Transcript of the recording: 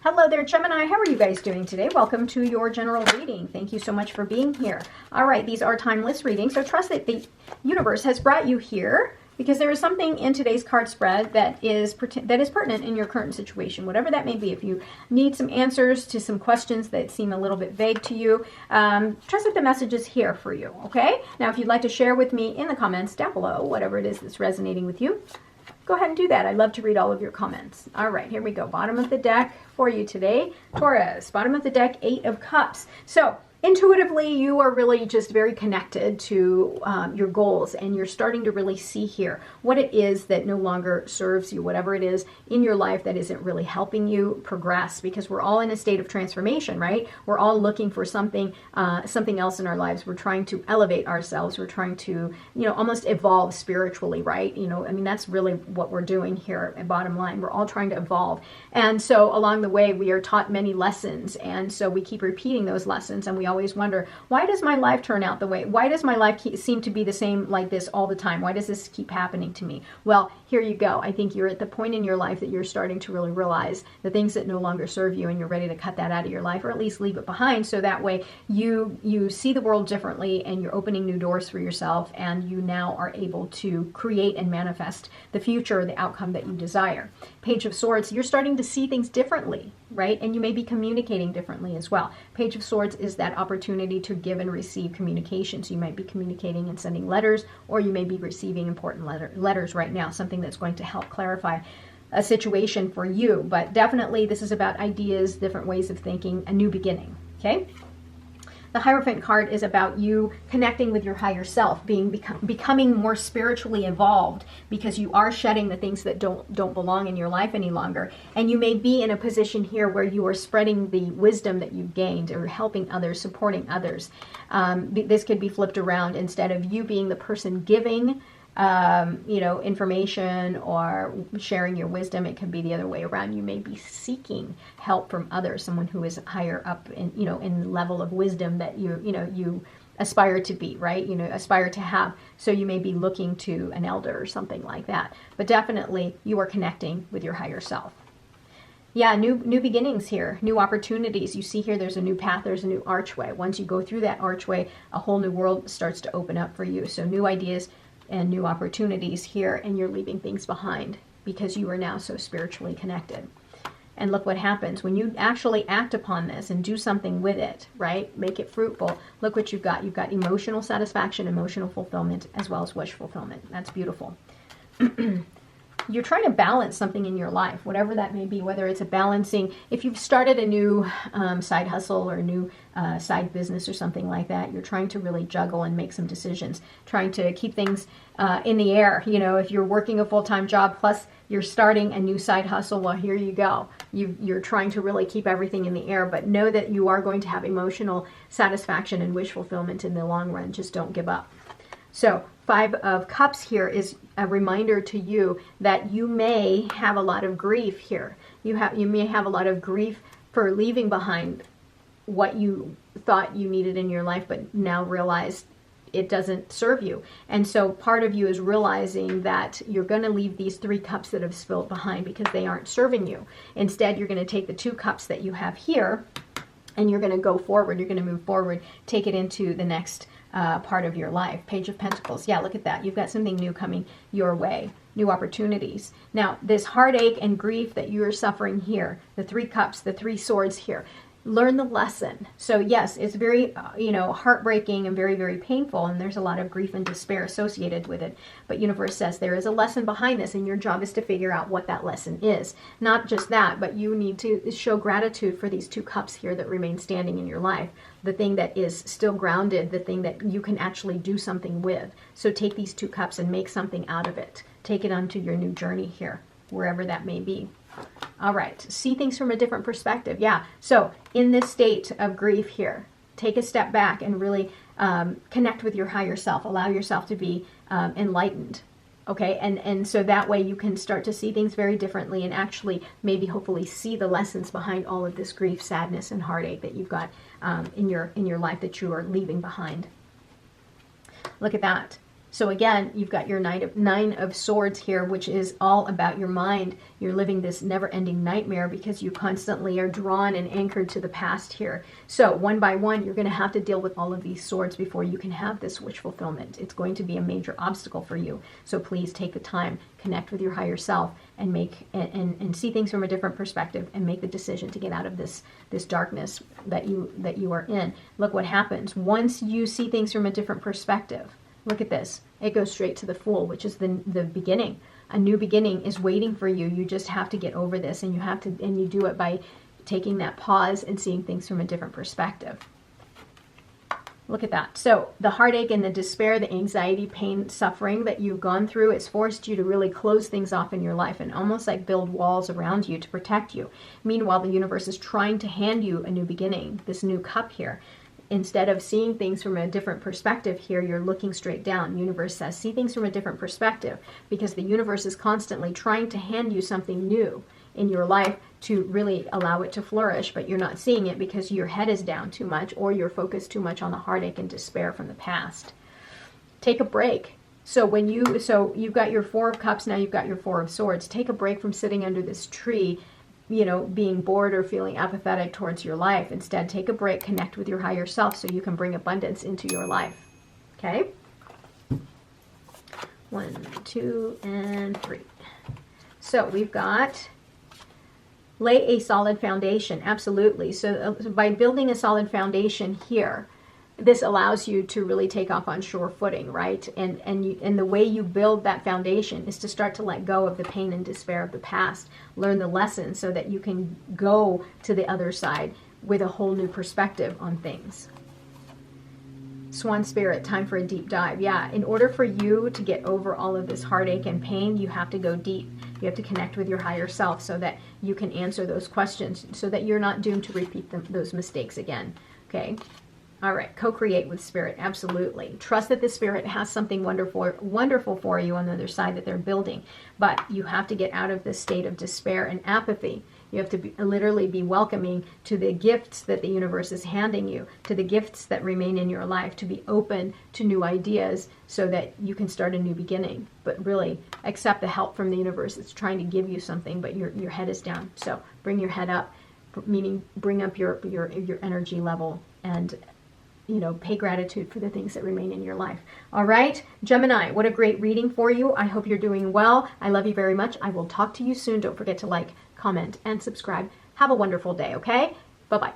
Hello there, Gemini. How are you guys doing today? Welcome to your general reading. Thank you so much for being here. All right, these are timeless readings, so trust that the universe has brought you here because there is something in today's card spread that is pertinent in your current situation, whatever that may be. If you need some answers to some questions that seem a little bit vague to you, trust that the message is here for you, okay? Now, if you'd like to share with me in the comments down below, whatever it is that's resonating with you, go ahead and do that. I'd love to read all of your comments. All right, here we go. Bottom of the deck for you today, Taurus. Bottom of the deck, 8 of Cups. So intuitively, you are really just very connected to your goals, and you're starting to really see here what it is that no longer serves you, whatever it is in your life that isn't really helping you progress, because we're all in a state of transformation, right? We're all looking for something else in our lives. We're trying to elevate ourselves. We're trying to, almost evolve spiritually, right? I mean, that's really what we're doing here at bottom line. We're all trying to evolve. And so along the way, we are taught many lessons. And so we keep repeating those lessons, and we always wonder, why does my life turn out the way? Why does my life seem to be the same like this all the time? Why does this keep happening to me? Well, here you go. I think you're at the point in your life that you're starting to really realize the things that no longer serve you, and you're ready to cut that out of your life, or at least leave it behind, so that way you see the world differently, and you're opening new doors for yourself, and you now are able to create and manifest the future, the outcome that you desire. Page of Swords, you're starting to see things differently, right? And you may be communicating differently as well. Page of Swords is that opportunity to give and receive communication. So you might be communicating and sending letters, or you may be receiving important letters right now, something that's going to help clarify a situation for you. But definitely this is about ideas, different ways of thinking, a new beginning, okay? The Hierophant card is about you connecting with your higher self, becoming more spiritually evolved, because you are shedding the things that don't belong in your life any longer. And you may be in a position here where you are spreading the wisdom that you've gained, or helping others, supporting others. This could be flipped around. Instead of you being the person giving information or sharing your wisdom, it could be the other way around. You may be seeking help from others, someone who is higher up in, in the level of wisdom that you aspire to be, right? Aspire to have. So you may be looking to an elder or something like that. But definitely you are connecting with your higher self. Yeah, new beginnings here, new opportunities. You see here, there's a new path, there's a new archway. Once you go through that archway, a whole new world starts to open up for you. So new ideas and new opportunities here, and you're leaving things behind because you are now so spiritually connected. And look what happens when you actually act upon this and do something with it, right? Make it fruitful. Look what you've got. You've got emotional satisfaction, emotional fulfillment, as well as wish fulfillment. That's beautiful. You're trying to balance something in your life, whatever that may be, whether it's a balancing, if you've started a new side hustle or a new side business or something like that, you're trying to really juggle and make some decisions, trying to keep things in the air. If you're working a full-time job plus you're starting a new side hustle, well, here you go. You're trying to really keep everything in the air, but know that you are going to have emotional satisfaction and wish fulfillment in the long run. Just don't give up. So 5 of Cups here is a reminder to you that you may have a lot of grief here. You may have a lot of grief for leaving behind what you thought you needed in your life, but now realize it doesn't serve you. And so part of you is realizing that you're going to leave these 3 cups that have spilled behind because they aren't serving you. Instead, you're going to take the 2 cups that you have here, and you're going to go forward. You're going to move forward, take it into the next part of your life. Page of Pentacles. Yeah, look at that. You've got something new coming your way. New opportunities. Now, this heartache and grief that you are suffering here, the 3 cups, the 3 swords here, learn the lesson. So yes, it's very, heartbreaking and very, very painful, and there's a lot of grief and despair associated with it. But universe says there is a lesson behind this, and your job is to figure out what that lesson is. Not just that, but you need to show gratitude for these 2 cups here that remain standing in your life. The thing that is still grounded, the thing that you can actually do something with. So take these 2 cups and make something out of it. Take it onto your new journey here, wherever that may be. All right, see things from a different perspective. Yeah, so in this state of grief here, take a step back and really connect with your higher self. Allow yourself to be enlightened, okay? And so that way you can start to see things very differently, and actually maybe hopefully see the lessons behind all of this grief, sadness, and heartache that you've got in your life that you are leaving behind. Look at that. So again, you've got your nine of swords here, which is all about your mind. You're living this never-ending nightmare because you constantly are drawn and anchored to the past here. So one by one, you're going to have to deal with all of these swords before you can have this wish fulfillment. It's going to be a major obstacle for you. So please take the time, connect with your higher self, and make and see things from a different perspective, and make the decision to get out of this darkness that you are in. Look what happens once you see things from a different perspective. Look at this. It goes straight to the Fool, which is the beginning. A new beginning is waiting for you. You just have to get over this, and you do it by taking that pause and seeing things from a different perspective. Look at that. So the heartache and the despair, the anxiety, pain, suffering that you've gone through, it's forced you to really close things off in your life and almost like build walls around you to protect you. Meanwhile, the universe is trying to hand you a new beginning, this new cup here. Instead of seeing things from a different perspective here, you're looking straight down. Universe says, see things from a different perspective, because the universe is constantly trying to hand you something new in your life to really allow it to flourish, but you're not seeing it because your head is down too much, or you're focused too much on the heartache and despair from the past. Take a break. So you've got your Four of Cups, now you've got your Four of Swords. Take a break from sitting under this tree, being bored or feeling apathetic towards your life. Instead, take a break, connect with your higher self so you can bring abundance into your life. Okay? 1, 2, and 3. So we've got lay a solid foundation. Absolutely. So by building a solid foundation here, this allows you to really take off on sure footing, right? And the way you build that foundation is to start to let go of the pain and despair of the past, learn the lessons so that you can go to the other side with a whole new perspective on things. Swan Spirit, time for a deep dive. Yeah, in order for you to get over all of this heartache and pain, you have to go deep. You have to connect with your higher self so that you can answer those questions, so that you're not doomed to repeat those mistakes again. Okay? All right, co-create with Spirit, absolutely. Trust that the Spirit has something wonderful for you on the other side that they're building, but you have to get out of this state of despair and apathy. You have to literally be welcoming to the gifts that the universe is handing you, to the gifts that remain in your life, to be open to new ideas so that you can start a new beginning. But really accept the help from the universe. It's trying to give you something, but your head is down. So bring your head up, meaning bring up your energy level, and pay gratitude for the things that remain in your life. All right, Gemini, what a great reading for you. I hope you're doing well. I love you very much. I will talk to you soon. Don't forget to like, comment, and subscribe. Have a wonderful day, okay? Bye-bye.